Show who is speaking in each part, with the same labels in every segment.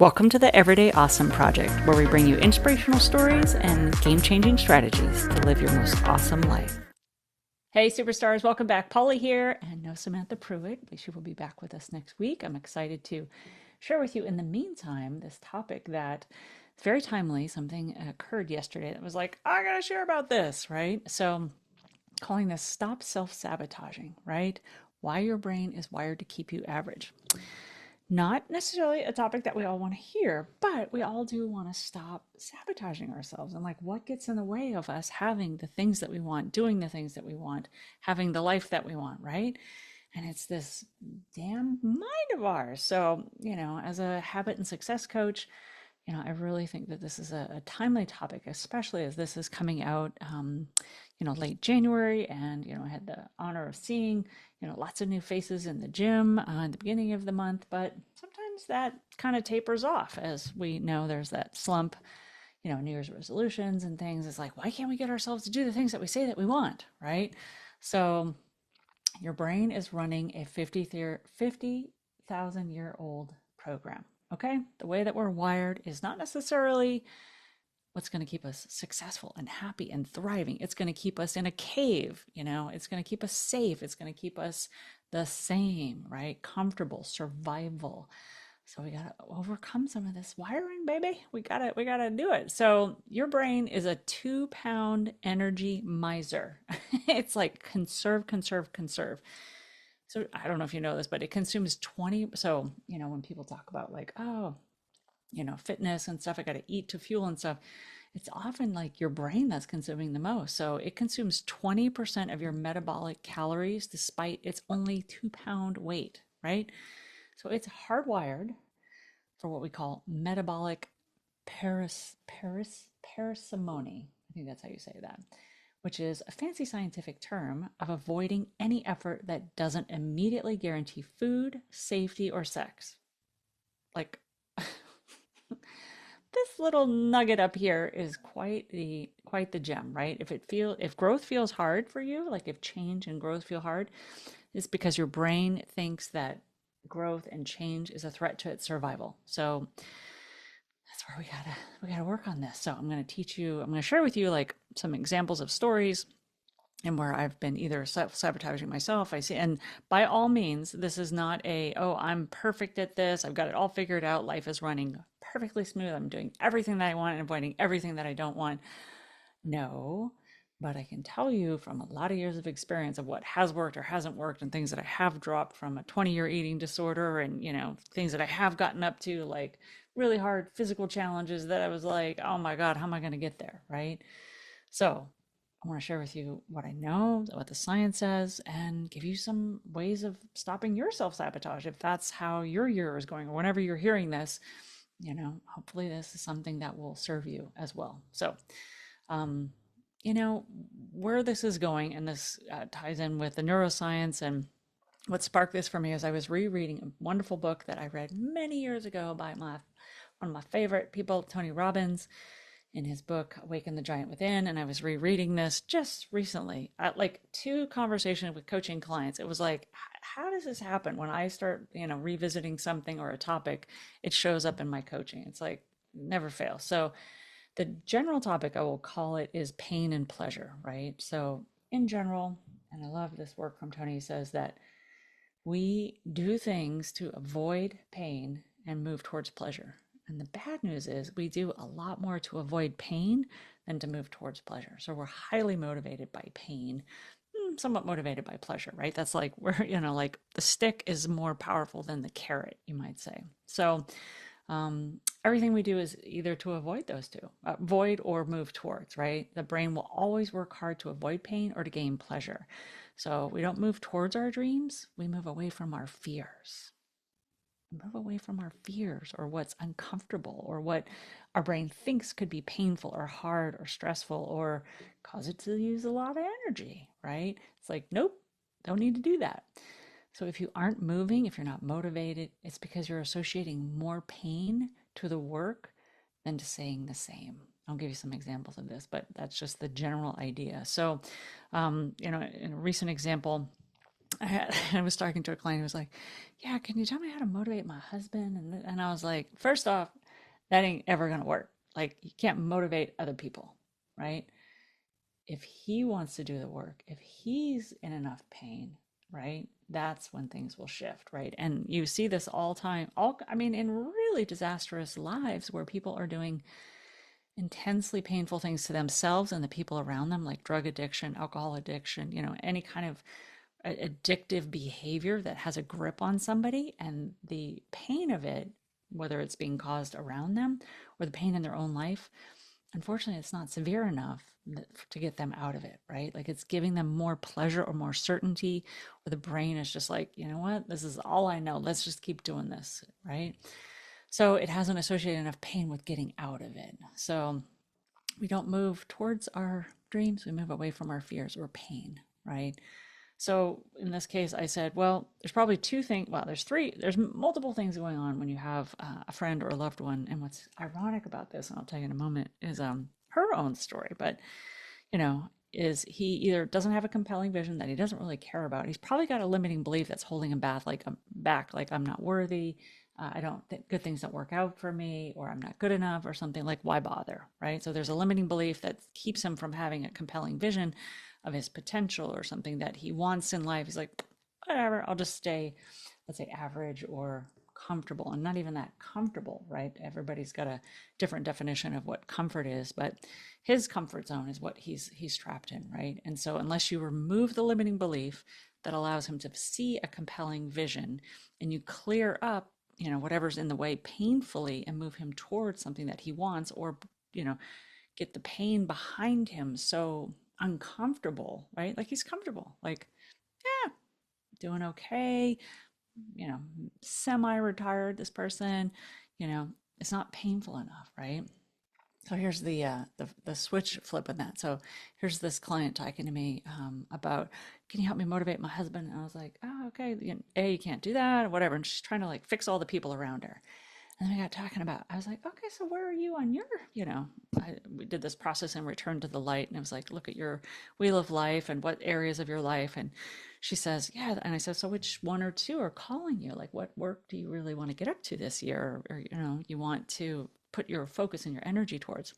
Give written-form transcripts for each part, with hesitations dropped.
Speaker 1: Welcome to the Everyday Awesome Project, where we bring you inspirational stories and game-changing strategies to live your most awesome life. Hey, superstars, welcome back. Polly here, and no Samantha Pruitt, but she will be back with us next week. I'm excited to share with you in the meantime this topic that is very timely. Something occurred yesterday that was like, I gotta share about this, right? So, calling this Stop Self-Sabotaging, right? Why your brain is wired to keep you average. Not necessarily a topic that we all want to hear, but we all do want to stop sabotaging ourselves and like what gets in the way of us having the things that we want, doing the things that we want, having the life that we want, right? And it's this damn mind of ours. So, as a habit and success coach, I really think that this is a timely topic, especially as this is coming out, late January. And, I had the honor of seeing, lots of new faces in the gym at the beginning of the month. But sometimes that kind of tapers off. As we know, there's that slump, New Year's resolutions and things. It's like, why can't we get ourselves to do the things that we say that we want, right? So your brain is running a 50,000-year-old program. Okay. The way that we're wired is not necessarily what's going to keep us successful and happy and thriving. It's going to keep us in a cave, it's going to keep us safe. It's going to keep us the same, right? Comfortable, survival. So we got to overcome some of this wiring, baby. We got to do it. So your brain is a 2-pound energy miser. It's like conserve, conserve, conserve. So I don't know if you know this, but it consumes 20. So, when people talk about like, oh, fitness and stuff, I got to eat to fuel and stuff. It's often like your brain that's consuming the most. So it consumes 20% of your metabolic calories despite its only 2-pound weight, right? So it's hardwired for what we call metabolic parsimony. I think that's how you say that, which is a fancy scientific term of avoiding any effort that doesn't immediately guarantee food, safety, or sex. Like this little nugget up here is quite the gem, right? If growth feels hard for you, like if change and growth feel hard, it's because your brain thinks that growth and change is a threat to its survival. So that's where we gotta work on this. So I'm gonna share with you like some examples of stories and where I've been either self-sabotaging myself. I see, and by all means, this is not oh, I'm perfect at this. I've got it all figured out. Life is running perfectly smooth. I'm doing everything that I want and avoiding everything that I don't want. No, but I can tell you from a lot of years of experience of what has worked or hasn't worked and things that I have dropped from a 20-year eating disorder and, things that I have gotten up to, like really hard physical challenges that I was like, oh my God, how am I going to get there? Right. So I want to share with you what I know, what the science says, and give you some ways of stopping your self-sabotage if that's how your year is going or whenever you're hearing this, hopefully this is something that will serve you as well. So, where this is going, and this ties in with the neuroscience, and what sparked this for me is I was rereading a wonderful book that I read many years ago by one of my favorite people, Tony Robbins, in his book Awaken the Giant Within. And I was rereading this just recently at like 2 conversations with coaching clients. It was like, how does this happen when I start revisiting something or a topic? It shows up in my coaching. It's like never fails. So the general topic, I will call it, is pain and pleasure, right? So in general, and I love this work from Tony, says that we do things to avoid pain and move towards pleasure. And the bad news is we do a lot more to avoid pain than to move towards pleasure. So we're highly motivated by pain, somewhat motivated by pleasure, right? That's like like the stick is more powerful than the carrot, you might say. So everything we do is either to avoid those two, avoid or move towards, right? The brain will always work hard to avoid pain or to gain pleasure. So we don't move towards our dreams, we move away from our fears. Move away from our fears or what's uncomfortable or what our brain thinks could be painful or hard or stressful or cause it to use a lot of energy, right? It's like, nope, don't need to do that. So if you aren't moving, if you're not motivated, it's because you're associating more pain to the work than to saying the same. I'll give you some examples of this, but that's just the general idea. So, in a recent example, I was talking to a client who was like, yeah, can you tell me how to motivate my husband? And I was like, first off, that ain't ever going to work. Like, you can't motivate other people, right? If he wants to do the work, if he's in enough pain, right? That's when things will shift, right? And you see this all time, I mean, in really disastrous lives where people are doing intensely painful things to themselves and the people around them, like drug addiction, alcohol addiction, any kind of addictive behavior that has a grip on somebody, and the pain of it, whether it's being caused around them or the pain in their own life, unfortunately, it's not severe enough to get them out of it, right? Like, it's giving them more pleasure or more certainty, or the brain is just like, you know what, this is all I know. Let's just keep doing this, right? So it hasn't associated enough pain with getting out of it. So we don't move towards our dreams, we move away from our fears or pain, right? So in this case, I said, well, there's probably two things. Well, there's multiple things going on when you have a friend or a loved one. And what's ironic about this, and I'll tell you in a moment, is her own story. But, you know, is he either doesn't have a compelling vision that he doesn't really care about. He's probably got a limiting belief that's holding him back, like I'm not worthy. I don't think good things don't work out for me, or I'm not good enough, or something. Like, why bother, right? So there's a limiting belief that keeps him from having a compelling vision of his potential or something that he wants in life. He's like, whatever, I'll just stay, let's say, average or comfortable, and not even that comfortable, right? Everybody's got a different definition of what comfort is, but his comfort zone is what he's trapped in, right? And so unless you remove the limiting belief that allows him to see a compelling vision, and you clear up, whatever's in the way painfully, and move him towards something that he wants, or you know get the pain behind him so uncomfortable, right? Like, he's comfortable, like, yeah, doing okay, you know, semi-retired, this person, you know, it's not painful enough, right? So here's the switch flip in that. So here's this client talking to me about, can you help me motivate my husband? And I was like, oh, okay, you can't do that, or whatever. And she's trying to like fix all the people around her. And then we got talking about, I was like, okay, so where are you on your, we did this process and return to the light. And I was like, look at your wheel of life and what areas of your life. And she says, yeah. And I said, so which one or two are calling you? Like, what work do you really want to get up to this year? Or you want to put your focus and your energy towards?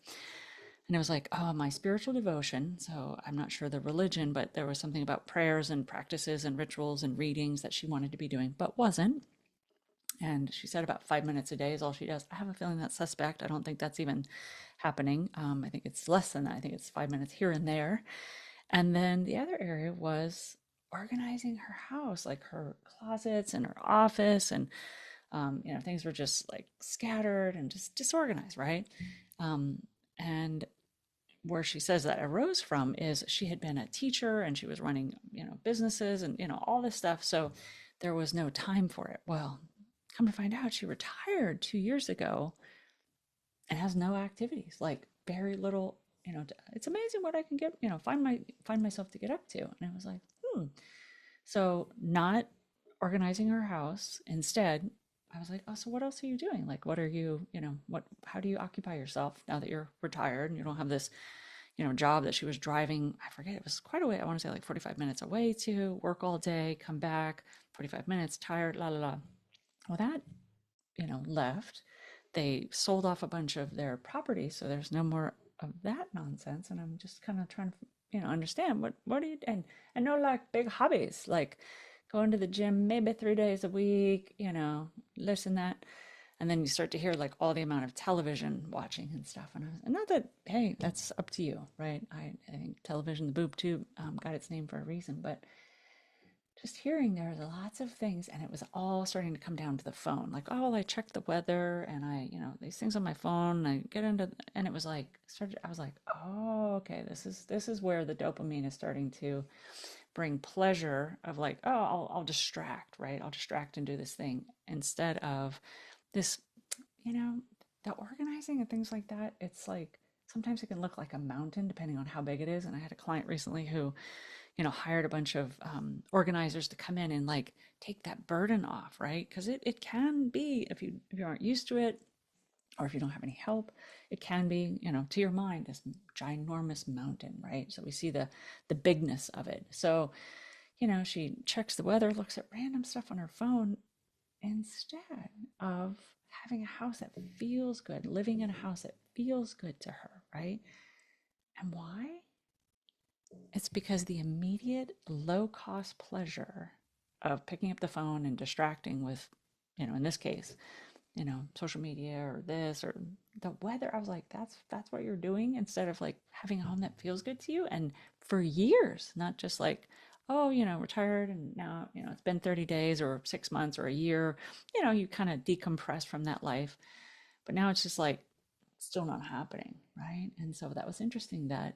Speaker 1: And it was like, oh, my spiritual devotion. So I'm not sure the religion, but there was something about prayers and practices and rituals and readings that she wanted to be doing, but wasn't. And she said about 5 minutes a day is all she does. I have a feeling that's suspect. I don't think that's even happening. I think it's less than that. I think it's 5 minutes here and there. And then the other area was organizing her house, like her closets and her office. And, things were just like scattered and just disorganized, right? And where she says that arose from is she had been a teacher and she was running, businesses and, all this stuff. So there was no time for it. Well, come to find out, she retired 2 years ago and has no activities, like very little. It's amazing what I can get, find myself to get up to. And I was like, So not organizing her house. Instead, I was like, oh, so what else are you doing? Like, what are you, how do you occupy yourself now that you're retired and you don't have this, job that she was driving? I forget, it was quite a way. I want to say like 45 minutes away to work all day, come back, 45 minutes, tired, la la la. Well, that, left. They sold off a bunch of their property, so there's no more of that nonsense. And I'm just kind of trying to, understand what do you, and no, like, big hobbies, like going to the gym maybe 3 days a week, this and that. And then you start to hear like all the amount of television watching and stuff. And not that, hey, that's up to you, right? I think television, the boob tube, got its name for a reason, but just hearing there was lots of things, and it was all starting to come down to the phone. Like, oh, well, I check the weather, and these things on my phone. And I get into, and it was like I was like, oh, okay, this is where the dopamine is starting to bring pleasure of like, oh, I'll distract, right? I'll distract and do this thing instead of this, the organizing and things like that. It's like sometimes it can look like a mountain depending on how big it is. And I had a client recently who hired a bunch of organizers to come in and like take that burden off, right? Because it can be, if you aren't used to it, or if you don't have any help, it can be, to your mind, this ginormous mountain, right? So we see the bigness of it. So, she checks the weather, looks at random stuff on her phone instead of having a house that feels good, living in a house that feels good to her, right? And why? It's because the immediate low cost pleasure of picking up the phone and distracting with, in this case, social media or this or the weather. I was like, that's what you're doing instead of like having a home that feels good to you. And for years, not just like, oh, retired and now, it's been 30 days or 6 months or a year, you kind of decompress from that life. But now it's just like still not happening, right? And so that was interesting that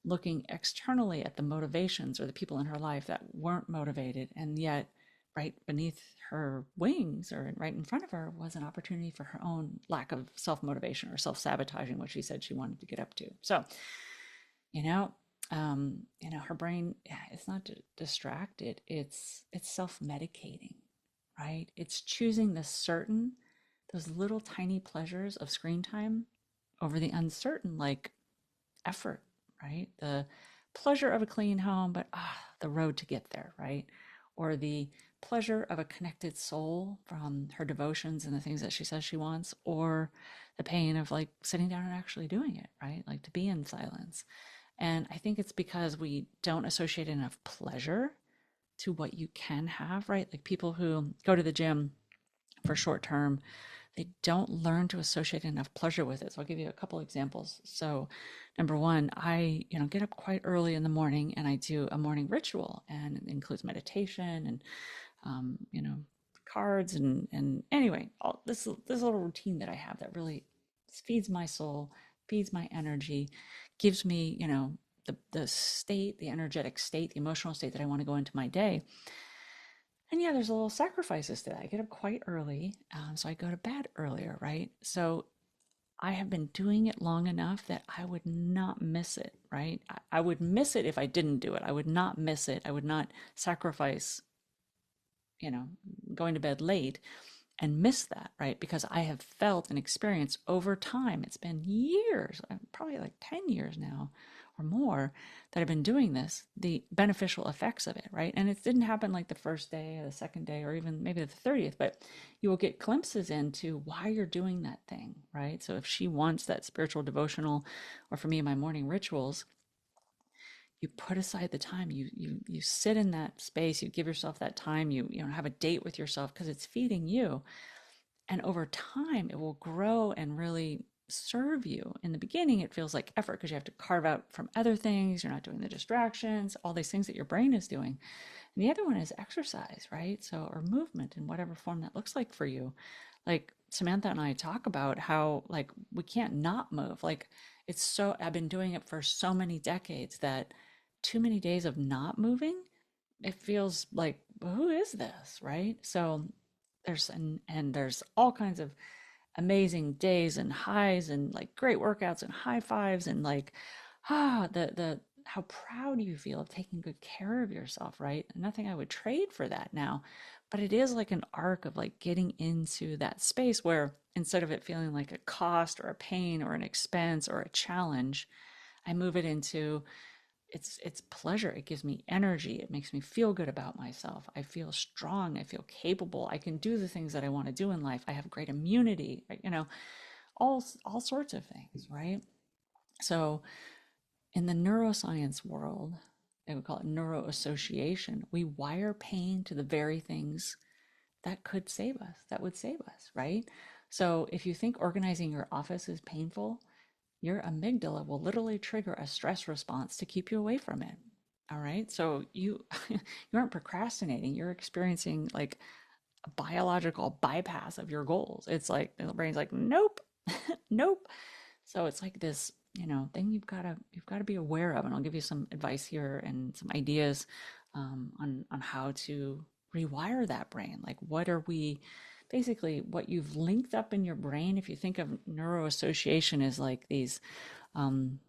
Speaker 1: looking externally at the motivations or the people in her life that weren't motivated, and yet right beneath her wings or right in front of her was an opportunity for her own lack of self-motivation or self-sabotaging, what she said she wanted to get up to. So you know her brain, yeah, it's not distracted, it's self-medicating, right? It's choosing those little tiny pleasures of screen time over the uncertain, like effort, right? The pleasure of a clean home, but the road to get there, right? Or the pleasure of a connected soul from her devotions and the things that she says she wants, or the pain of like sitting down and actually doing it, right? Like to be in silence. And I think it's because we don't associate enough pleasure to what you can have, right? Like people who go to the gym for short term, they don't learn to associate enough pleasure with it. So I'll give you a couple examples. So number one, I, get up quite early in the morning and I do a morning ritual, and it includes meditation and, cards and anyway, all this little routine that I have that really feeds my soul, feeds my energy, gives me, the state, the energetic state, the emotional state that I want to go into my day. And yeah, there's a little sacrifices to that. I get up quite early, so I go to bed earlier, right? So I have been doing it long enough that I would not miss it, right? I would miss it if I didn't do it. I would not miss it. I would not sacrifice, you know, going to bed late and miss that, right? Because I have felt and experienced over time, it's been years, probably like 10 years now or more, that I've been doing this, the beneficial effects of it, right? And it didn't happen like the first day or the second day or even maybe the 30th, but you will get glimpses into why you're doing that thing, right? So if she wants that spiritual devotional, or for me, my morning rituals, you put aside the time, you sit in that space, you give yourself that time, you have a date with yourself because it's feeding you, and over time it will grow and really serve you. In the beginning it feels like effort because you have to carve out from other things, you're not doing the distractions, all these things that your brain is doing. And the other one is exercise, right? So, or movement in whatever form that looks like for you. Like Samantha and I talk about how like we can't not move. Like it's so, I've been doing it for so many decades that too many days of not moving, it feels like, well, who is this, right? So and there's all kinds of amazing days and highs and like great workouts and high fives and like the how proud you feel of taking good care of yourself, right? Nothing I would trade for that now. But it is like an arc of like getting into that space where instead of it feeling like a cost or a pain or an expense or a challenge, I move it into it's pleasure. It gives me energy. It makes me feel good about myself. I feel strong. I feel capable. I can do the things that I want to do in life. I have great immunity, right? All sorts of things, right? So in the neuroscience world, they would call it neuroassociation. We wire pain to the very things that could save us, that would save us, right? So if you think organizing your office is painful, your amygdala will literally trigger a stress response to keep you away from it. All right. So you you aren't procrastinating. You're experiencing like a biological bypass of your goals. It's like the brain's like, nope, nope. So it's like this, thing you've got to be aware of. And I'll give you some advice here and some ideas on how to rewire that brain. Like, what are we basically what you've linked up in your brain? If you think of neuroassociation as like these, um,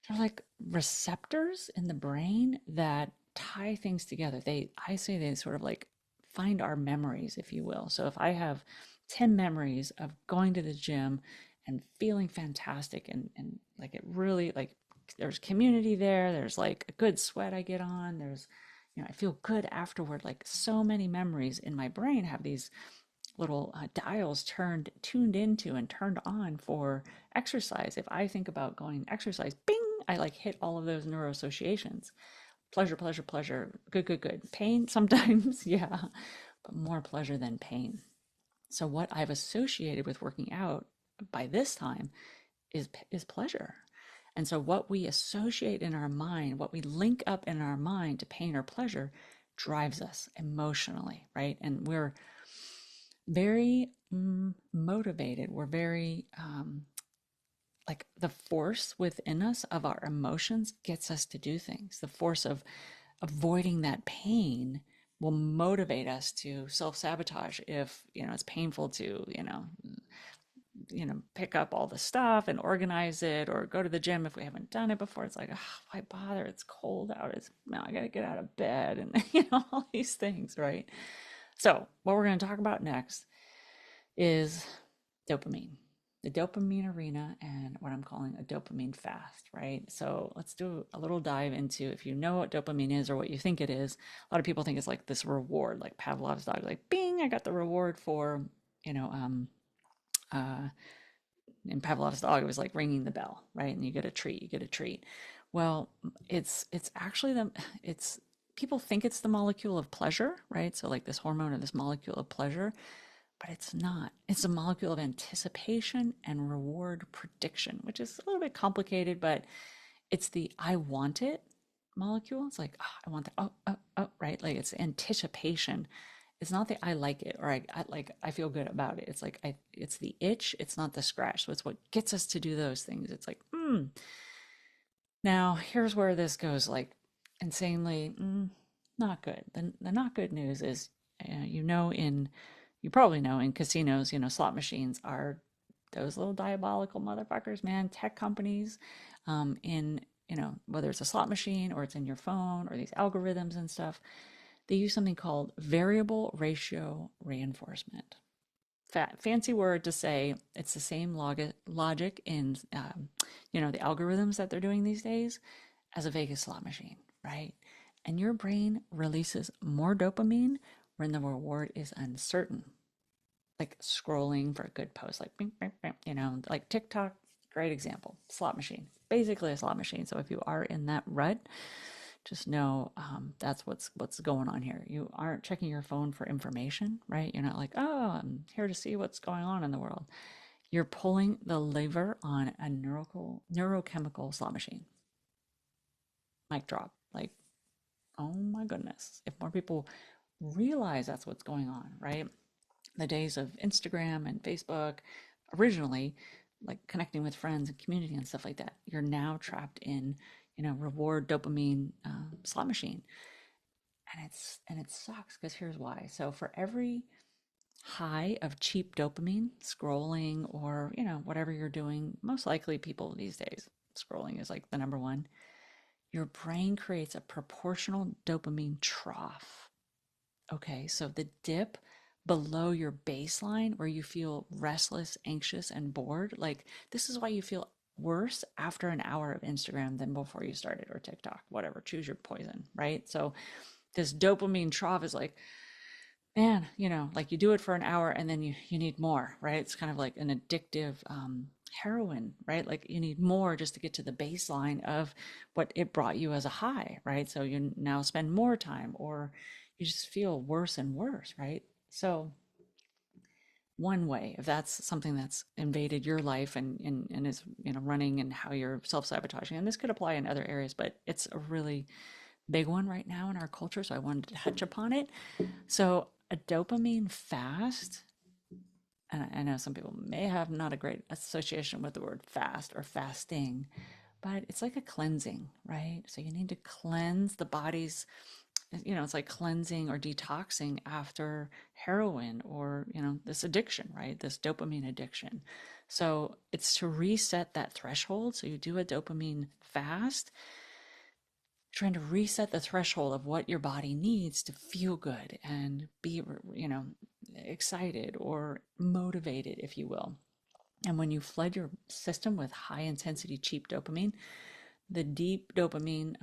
Speaker 1: they're like receptors in the brain that tie things together. I say they sort of like find our memories, if you will. So if I have 10 memories of going to the gym and feeling fantastic and like it really like there's community there, there's like a good sweat I get on, there's I feel good afterward. Like so many memories in my brain have these little dials tuned into and turned on for exercise. If I think about going exercise, bing, I like hit all of those neuroassociations. Pleasure, pleasure, pleasure. Good, good, good. Pain sometimes, yeah, but more pleasure than pain. So what I've associated with working out by this time is pleasure. And so what we associate in our mind, what we link up in our mind to pain or pleasure drives us emotionally, right? And we're very motivated. We're very like the force within us of our emotions gets us to do things. The force of avoiding that pain will motivate us to self-sabotage if, it's painful to, pick up all the stuff and organize it, or go to the gym if we haven't done it before. It's like, oh, why bother? It's cold out. Now I got to get out of bed and, all these things, right? So what we're going to talk about next is dopamine, the dopamine arena, and what I'm calling a dopamine fast, right? So let's do a little dive into, if you know what dopamine is or what you think it is. A lot of people think it's like this reward, like Pavlov's dog, like bing, I got the reward for, in Pavlov's dog, it was like ringing the bell, right? And you get a treat, you get a treat. Well, it's actually it's people think it's the molecule of pleasure, right? So like this hormone or this molecule of pleasure, but it's not. It's a molecule of anticipation and reward prediction, which is a little bit complicated, but it's the I want it molecule. It's like, oh, I want that. Oh, oh, oh, right? Like it's anticipation. It's not the I like it, or I feel good about it. It's like it's the itch, it's not the scratch. So it's what gets us to do those things. It's like, Now here's where this goes like insanely not good. The not good news is, you probably know in casinos, slot machines are those little diabolical motherfuckers, man. Tech companies, in, whether it's a slot machine or it's in your phone or these algorithms and stuff, they use something called variable ratio reinforcement. Fancy word to say it's the same logic in, the algorithms that they're doing these days as a Vegas slot machine, right? And your brain releases more dopamine when the reward is uncertain, like scrolling for a good post, like bing, bing, bing, like TikTok. Great example. Slot machine, basically a slot machine. So if you are in that rut, just know, that's what's going on here. You aren't checking your phone for information, right? You're not like, oh, I'm here to see what's going on in the world. You're pulling the lever on a neurochemical slot machine. Mic drop. Like, oh my goodness. If more people realize that's what's going on, right? The days of Instagram and Facebook, originally, like connecting with friends and community and stuff like that, you're now trapped in, reward dopamine slot machine. And it sucks, because here's why. So for every high of cheap dopamine, scrolling, or whatever you're doing, most likely people these days, scrolling is like the number one, your brain creates a proportional dopamine trough. Okay, so the dip below your baseline where you feel restless, anxious, and bored, like this is why you feel worse after an hour of Instagram than before you started, or TikTok, whatever, choose your poison, right? So this dopamine trough is like, man, like you do it for an hour and then you need more, right? It's kind of like an addictive heroin, right? Like you need more just to get to the baseline of what it brought you as a high, right? So you now spend more time, or you just feel worse and worse, right? So one way, if that's something that's invaded your life and is, running, and how you're self-sabotaging, and this could apply in other areas, but it's a really big one right now in our culture, so I wanted to touch upon it. So a dopamine fast, and I know some people may have not a great association with the word fast or fasting, but it's like a cleansing, right? So you need to cleanse the body's, it's like cleansing or detoxing after heroin, or, this addiction, right? This dopamine addiction. So it's to reset that threshold. So you do a dopamine fast, trying to reset the threshold of what your body needs to feel good and be, excited or motivated, if you will. And when you flood your system with high intensity, cheap dopamine, the deep dopamine,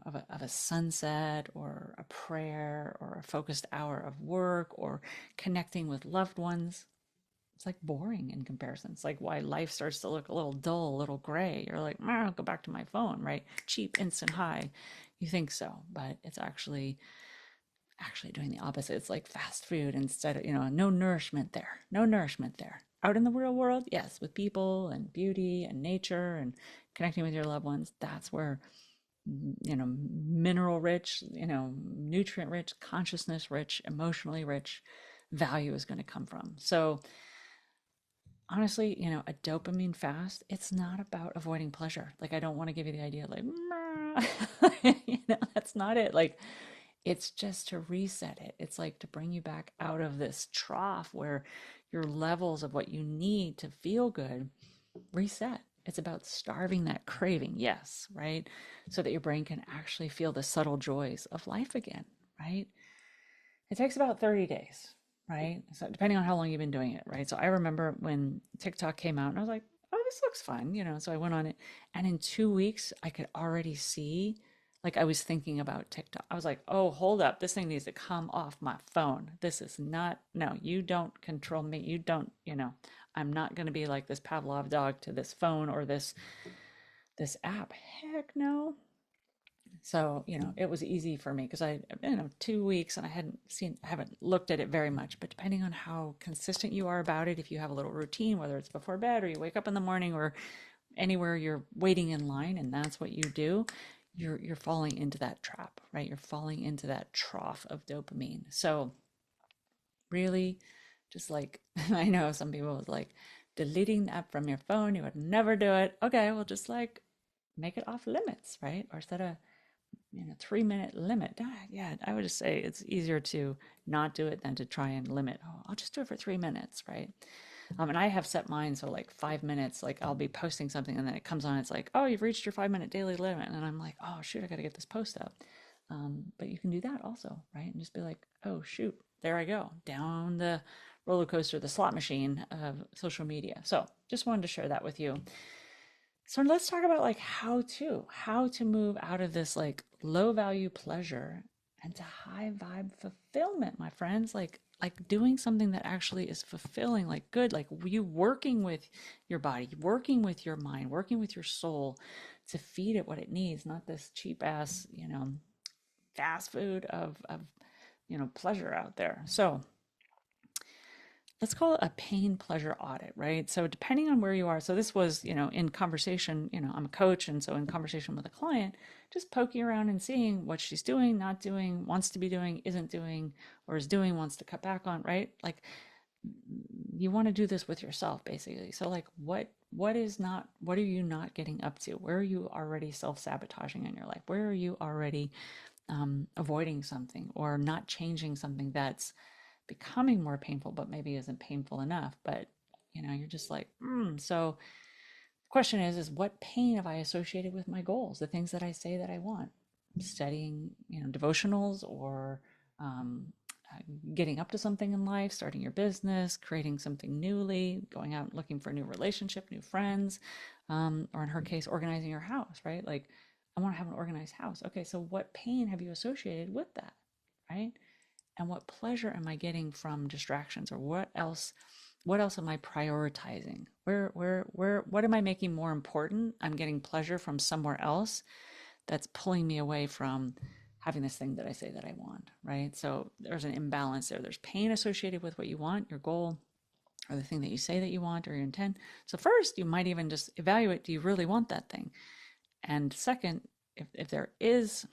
Speaker 1: of a sunset or a prayer or a focused hour of work or connecting with loved ones, it's like boring in comparison. It's like why life starts to look a little dull, a little gray. You're like, I'll go back to my phone, right? Cheap, instant high. You think so, but it's actually doing the opposite. It's like fast food instead of, no nourishment there. No nourishment there. Out in the real world, yes, with people and beauty and nature and connecting with your loved ones, that's where, mineral rich, nutrient rich, consciousness rich, emotionally rich value is going to come from. So honestly, a dopamine fast, it's not about avoiding pleasure. Like, I don't want to give you the idea like, that's not it. Like, it's just to reset it. It's like to bring you back out of this trough where your levels of what you need to feel good reset. It's about starving that craving, yes, right? So that your brain can actually feel the subtle joys of life again, right? It takes about 30 days, right? So depending on how long you've been doing it, right? So I remember when TikTok came out and I was like, oh, this looks fun, so I went on it. And in 2 weeks, I could already see, like, I was thinking about TikTok. I was like, oh, hold up. This thing needs to come off my phone. This is not, no, you don't control me. You don't, I'm not going to be like this Pavlov dog to this phone or this app. Heck no. So, it was easy for me because 2 weeks and I haven't looked at it very much, but depending on how consistent you are about it, if you have a little routine, whether it's before bed or you wake up in the morning or anywhere you're waiting in line and that's what you do, you're falling into that trap, right? You're falling into that trough of dopamine. So really just like, I know some people was like deleting the app from your phone, you would never do it. Okay, well just like make it off limits, right? Or set a 3-minute limit. Yeah, I would just say it's easier to not do it than to try and limit. Oh, I'll just do it for 3 minutes, right? And I have set mine so like 5 minutes. Like I'll be posting something and then it comes on. It's like, oh, you've reached your 5-minute daily limit, and I'm like, oh shoot, I got to get this post up. But you can do that also, right? And just be like, oh shoot, there I go down the roller coaster, the slot machine of social media. So just wanted to share that with you. So let's talk about like how to move out of this like low value pleasure and to high vibe fulfillment, my friends. Like doing something that actually is fulfilling, like good, like you working with your body, working with your mind, working with your soul to feed it what it needs, not this cheap ass, fast food of pleasure out there. So let's call it a pain pleasure audit, right? So depending on where you are, so this was, in conversation, I'm a coach. And so in conversation with a client, just poking around and seeing what she's doing, not doing, wants to be doing, isn't doing, or is doing, wants to cut back on, right? Like you want to do this with yourself basically. So like what are you not getting up to? Where are you already self-sabotaging in your life? Where are you already avoiding something or not changing something that's becoming more painful, but maybe isn't painful enough. But you're just like, so the question is what pain have I associated with my goals, the things that I say that I want? Studying, devotionals or getting up to something in life, starting your business, creating something newly, going out looking for a new relationship, new friends, or in her case, organizing your house, right? Like, I want to have an organized house. Okay, so what pain have you associated with that, right? And what pleasure am I getting from distractions, or what else am I prioritizing? What am I making more important? I'm getting pleasure from somewhere else that's pulling me away from having this thing that I say that I want, right? So there's an imbalance there. There's pain associated with what you want, your goal, or the thing that you say that you want, or your intent. So first, you might even just evaluate, do you really want that thing? And second, if there is,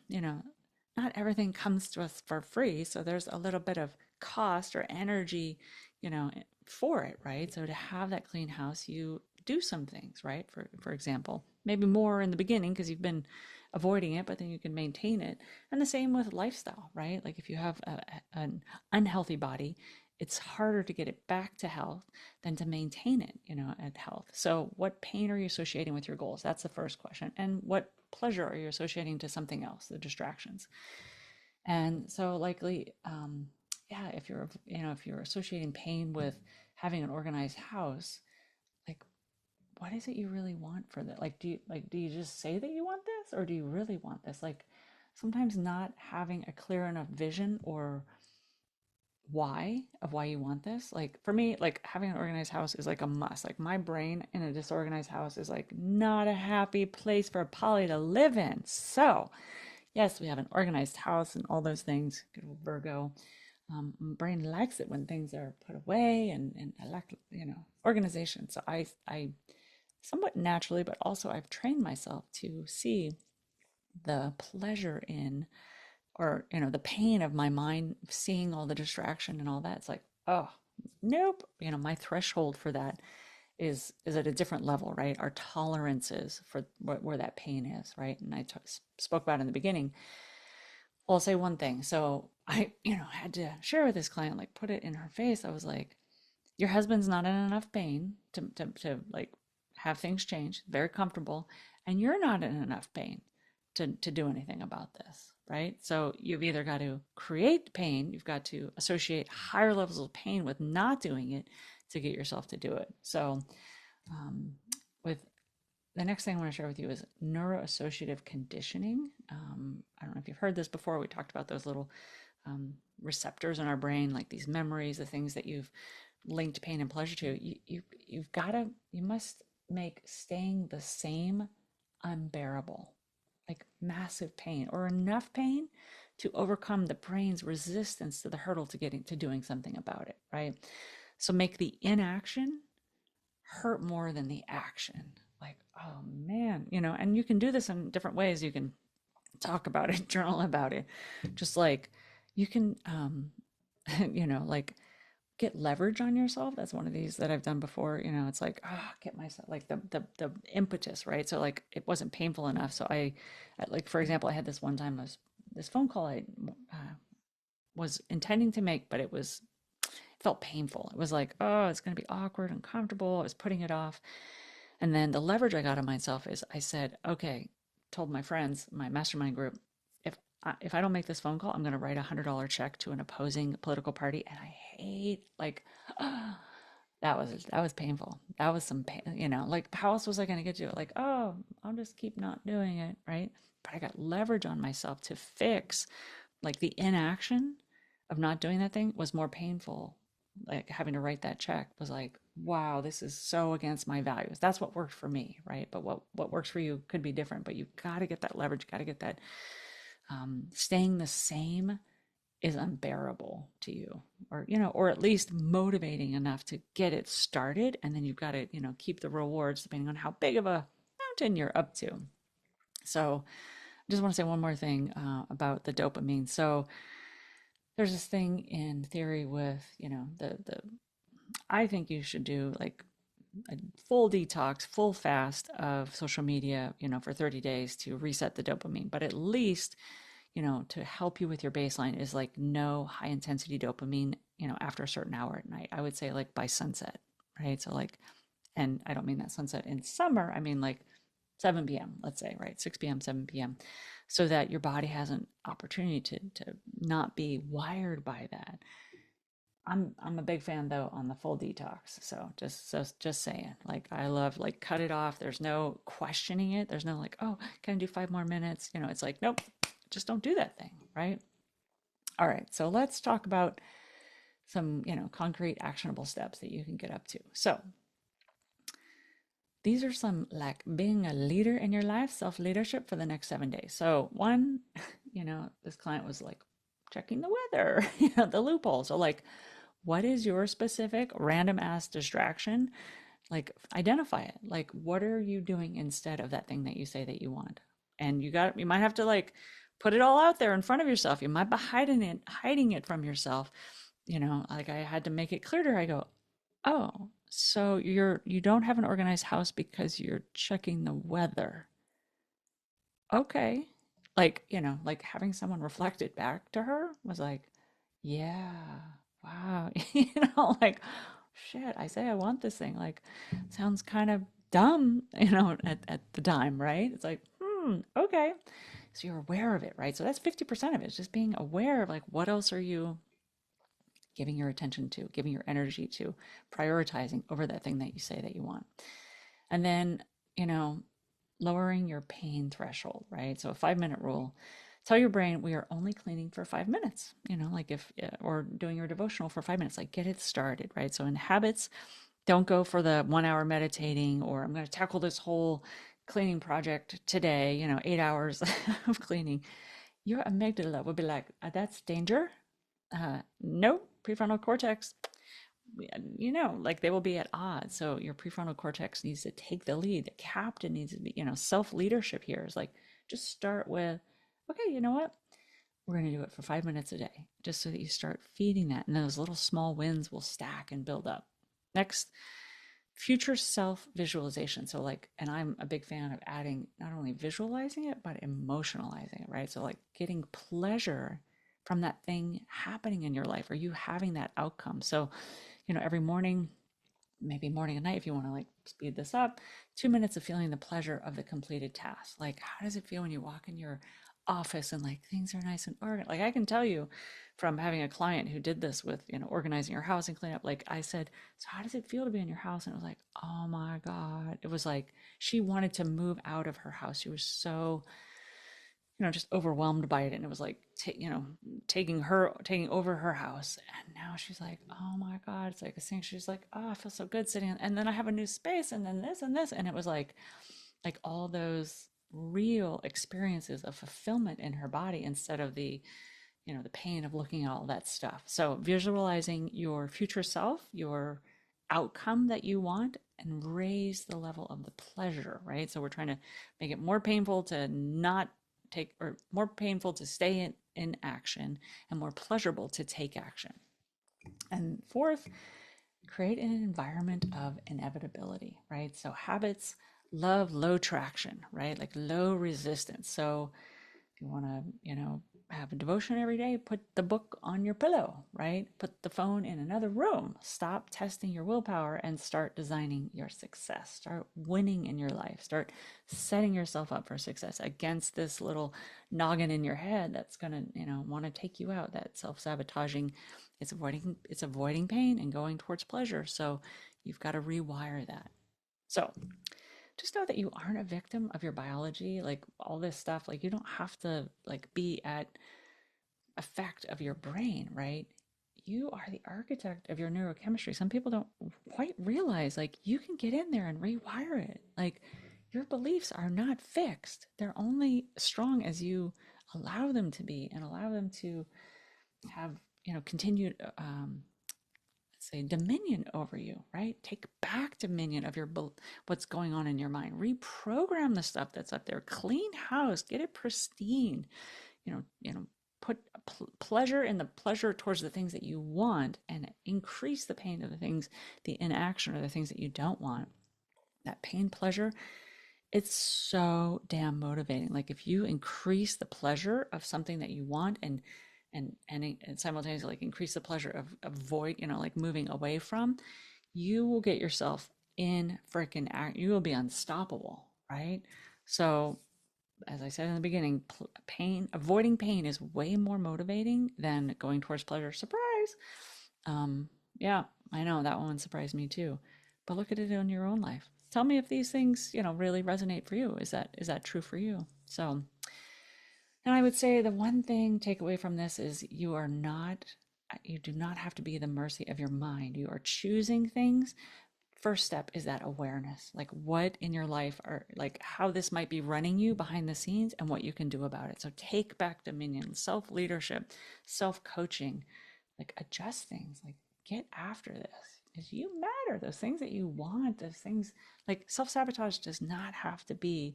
Speaker 1: not everything comes to us for free. So there's a little bit of cost or energy, for it, right? So to have that clean house, you do some things, right? For example, maybe more in the beginning because you've been avoiding it, but then you can maintain it. And the same with lifestyle, right? Like if you have an unhealthy body, it's harder to get it back to health than to maintain it, at health. So what pain are you associating with your goals? That's the first question. And what pleasure are you associating to something else, the distractions? And so likely, yeah, if you're associating pain with having an organized house, like what is it you really want for that? Do you just say that you want this, or do you really want this? Like sometimes not having a clear enough vision or why you want this. Like for me, like having an organized house is like a must. Like my brain in a disorganized house is like not a happy place for Polly to live in. So yes, we have an organized house and all those things. Good old Virgo. My brain likes it when things are put away, and I like, organization. So I somewhat naturally, but also I've trained myself to see the pleasure in, or the pain of my mind seeing all the distraction and all that. It's like, oh nope, my threshold for that is at a different level, right? Our tolerances for where that pain is, right? And I spoke about in the beginning. Well, I'll say one thing. So I had to share with this client, like put it in her face. I was like, your husband's not in enough pain to like have things change, very comfortable, and you're not in enough pain to do anything about this, right? So you've either got to create pain, you've got to associate higher levels of pain with not doing it to get yourself to do it. So with the next thing I want to share with you is neuroassociative conditioning. I don't know if you've heard this before. We talked about those little receptors in our brain, like these memories, the things that you've linked pain and pleasure to. You must make staying the same unbearable, like massive pain or enough pain to overcome the brain's resistance to the hurdle to getting to doing something about it, right? So make the inaction hurt more than the action. Like, oh man, and you can do this in different ways. You can talk about it, journal about it. Just like you can, like get leverage on yourself. That's one of these that I've done before. It's like, get myself like the impetus, right? So like it wasn't painful enough. So like for example, I had this one time, this phone call I was intending to make, but it felt painful. It was like, oh, it's going to be awkward, uncomfortable. I was putting it off. And then the leverage I got on myself is I said, okay, told my friends, my mastermind group, if I don't make this phone call, I'm going to write $100 check to an opposing political party. And I hate, like, that was painful. That was some pain, like how else was I going to get to it? Like, oh, I'll just keep not doing it. Right. But I got leverage on myself to fix, like the inaction of not doing that thing was more painful. Like having to write that check was like, wow, this is so against my values. That's what worked for me, right? But what works for you could be different. But you got to get that leverage, got to get that. Staying the same is unbearable to you, or at least motivating enough to get it started. And then you've got to, keep the rewards depending on how big of a mountain you're up to. So I just want to say one more thing about the dopamine. So there's this thing in theory with, the I think you should do like a full detox, full fast of social media, for 30 days to reset the dopamine. But at least, to help you with your baseline is like no high intensity dopamine, after a certain hour at night. I would say like by sunset, right? So like, and I don't mean that sunset in summer. I mean like 7 p.m., let's say, right? 6 p.m., 7 p.m., so that your body has an opportunity to not be wired by that. I'm a big fan though on the full detox. So just saying, like I love like cut it off. There's no questioning it. There's no like, oh, can I do 5 more minutes? It's like, nope, just don't do that thing, right? All right. So let's talk about some, concrete actionable steps that you can get up to. So these are some like being a leader in your life, self-leadership for the next 7 days. So one, this client was like checking the weather, the loophole. So like, what is your specific random ass distraction? Like identify it. Like what are you doing instead of that thing that you say that you want? And you might have to like put it all out there in front of yourself. You might be hiding it from yourself. Like I had to make it clear to her. I go, oh, so you don't have an organized house because you're checking the weather. Okay. Like, like having someone reflect it back to her was like, yeah, wow. Like, shit, I say I want this thing. Like, sounds kind of dumb, at the time, right? It's like, okay. So you're aware of it, right? So that's 50% of it. It's just being aware of like, what else are you giving your attention to, giving your energy to, prioritizing over that thing that you say that you want. And then, you know, lowering your pain threshold, right? So a 5 minute rule. Tell your brain we are only cleaning for 5 minutes, you know, like if, or doing your devotional for 5 minutes, like get it started, right? So in habits, don't go for the 1 hour meditating or I'm going to tackle this whole cleaning project today, you know, 8 hours of cleaning. Your amygdala will be like, that's danger. No, prefrontal cortex, you know, like they will be at odds. So your prefrontal cortex needs to take the lead. The captain needs to be, you know, self leadership here is like, just start with, okay, you know what? We're going to do it for 5 minutes a day, just so that you start feeding that. And those little small wins will stack and build up. Next, future self visualization. So, like, and I'm a big fan of adding not only visualizing it, but emotionalizing it, right? So, like, getting pleasure from that thing happening in your life or you having that outcome. So, you know, every morning, maybe morning and night, if you want to like speed this up, 2 minutes of feeling the pleasure of the completed task. Like, how does it feel when you walk in your office and like things are nice and organized? Like, I can tell you from having a client who did this with, you know, organizing your house and clean up. Like, I said, so how does it feel to be in your house? And it was like, oh my God. It was like she wanted to move out of her house. She was so, you know, just overwhelmed by it. And it was like, you know, taking over her house. And now she's like, oh my God, it's like a thing. She's like, oh, I feel so good sitting. And then I have a new space and then this and this. And it was like all those real experiences of fulfillment in her body instead of the, you know, the pain of looking at all that stuff. So visualizing your future self, your outcome that you want, and raise the level of the pleasure, right? So we're trying to make it more painful to not take, or more painful to stay in action and more pleasurable to take action. And fourth, create an environment of inevitability, right? So habits love low traction, right? Like low resistance. So if you want to, you know, have a devotion every day, put the book on your pillow, right? Put the phone in another room. Stop testing your willpower and start designing your success. Start winning in your life. Start setting yourself up for success against this little noggin in your head that's going to, you know, want to take you out. That self-sabotaging, it's avoiding pain and going towards pleasure. So you've got to rewire that. So just know that you aren't a victim of your biology, like all this stuff. Like you don't have to like be at effect of your brain, right? You are the architect of your neurochemistry. Some people don't quite realize like you can get in there and rewire it. Like your beliefs are not fixed, they're only strong as you allow them to be and allow them to have, you know, continued say dominion over you, right? Take back dominion of your what's going on in your mind. Reprogram the stuff that's up there. Clean house, get it pristine. You know, put pleasure in the pleasure towards the things that you want, and increase the pain of the things, the inaction or the things that you don't want. That pain pleasure, it's so damn motivating. Like if you increase the pleasure of something that you want and simultaneously like increase the pleasure of avoid, you know, like moving away from, you will get yourself in freaking act. You will be unstoppable, right? So as I said in the beginning, avoiding pain is way more motivating than going towards pleasure. Surprise. Um, yeah, I know that one surprised me too. But look at it in your own life. Tell me if these things, you know, really resonate for you. Is that true for you? So, and I would say the one thing take away from this is you do not have to be the mercy of your mind. You are choosing things. First step is that awareness, like what in your life are like how this might be running you behind the scenes and what you can do about it. So take back dominion, self leadership, self coaching, like adjust things, like get after this because you matter. Those things that you want, those things like self sabotage does not have to be,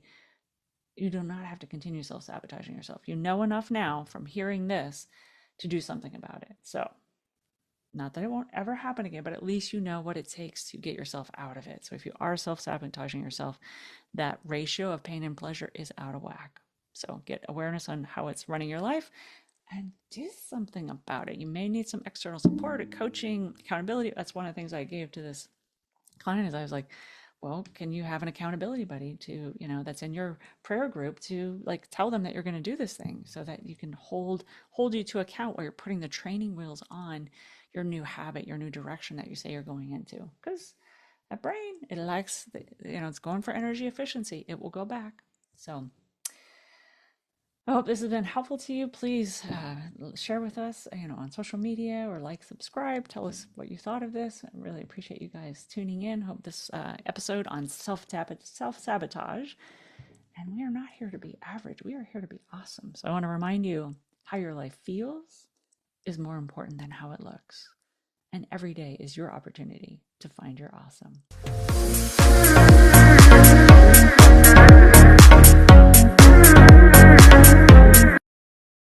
Speaker 1: you do not have to continue self sabotaging yourself. You know enough now from hearing this to do something about it. So not that it won't ever happen again, but at least you know what it takes to get yourself out of it. So if you are self sabotaging yourself, that ratio of pain and pleasure is out of whack. So get awareness on how it's running your life and do something about it. You may need some external support, a coaching, accountability. That's one of the things I gave to this client is I was like, well, can you have an accountability buddy to, you know, that's in your prayer group to like tell them that you're going to do this thing so that you can hold you to account while you're putting the training wheels on your new habit, your new direction that you say you're going into. Because that brain, it likes, it's going for energy efficiency. It will go back. So I hope this has been helpful to you. Please share with us, on social media, or subscribe. Tell us what you thought of this. I really appreciate you guys tuning in. Hope this episode on self-sabotage. And we are not here to be average. We are here to be awesome. So I want to remind you, how your life feels is more important than how it looks. And every day is your opportunity to find your awesome.